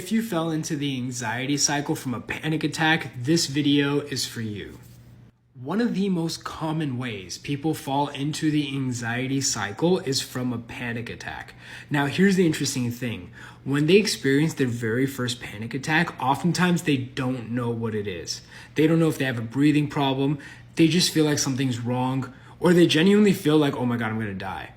If you fell into the anxiety cycle from a panic attack, this video is for you. One of the most common ways people fall into the anxiety cycle is from a panic attack. Now, here's the interesting thing. When they experience their very first panic attack, oftentimes they don't know what it is. They don't know if they have a breathing problem. They just feel like something's wrong, or they genuinely feel like, oh my God, I'm gonna die.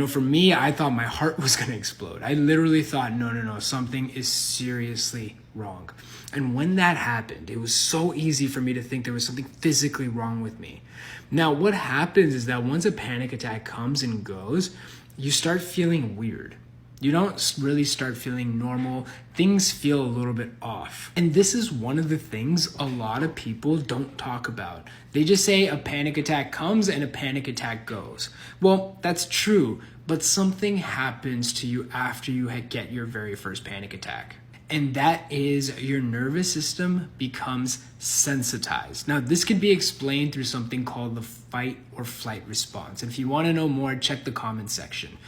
For me, I thought my heart was gonna explode. I literally thought, no, something is seriously wrong. And when that happened, it was so easy for me to think there was something physically wrong with me. Now, what happens is that once a panic attack comes and goes, you start feeling weird. You don't really start feeling normal. Things feel a little bit off. And this is one of the things a lot of people don't talk about. They just say a panic attack comes and a panic attack goes. Well, that's true, but something happens to you after you get your very first panic attack. And that is your nervous system becomes sensitized. Now, this could be explained through something called the fight or flight response. And if you want to know more, check the comment section.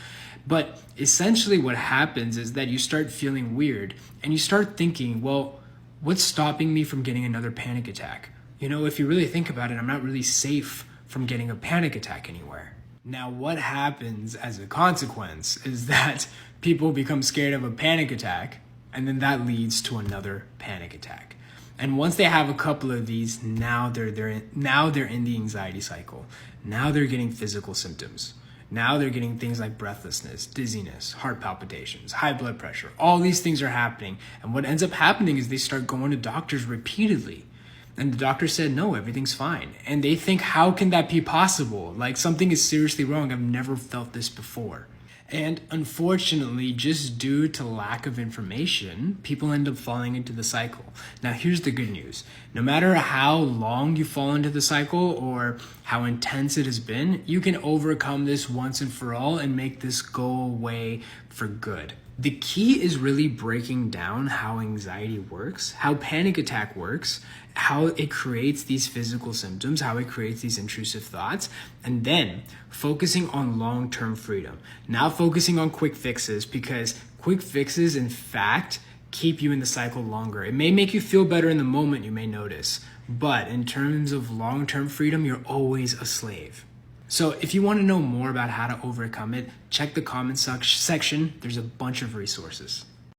But essentially what happens is that you start feeling weird and you start thinking, well, what's stopping me from getting another panic attack? If you really think about it, I'm not really safe from getting a panic attack anywhere. Now, what happens as a consequence is that people become scared of a panic attack, and then that leads to another panic attack. And once they have a couple of these, now they're in the anxiety cycle. Now they're getting physical symptoms. Now they're getting things like breathlessness, dizziness, heart palpitations, high blood pressure. All these things are happening. And what ends up happening is they start going to doctors repeatedly. And the doctor said, no, everything's fine. And they think, how can that be possible? Like, something is seriously wrong. I've never felt this before. And unfortunately, just due to lack of information, people end up falling into the cycle. Now, here's the good news. No matter how long you fall into the cycle or how intense it has been, you can overcome this once and for all and make this go away for good. The key is really breaking down how anxiety works, how panic attack works, how it creates these physical symptoms, how it creates these intrusive thoughts, and then focusing on long-term freedom. Not focusing on quick fixes, because quick fixes, in fact, keep you in the cycle longer. It may make you feel better in the moment, you may notice, but in terms of long-term freedom, you're always a slave. So if you want to know more about how to overcome it, check the comment section. There's a bunch of resources.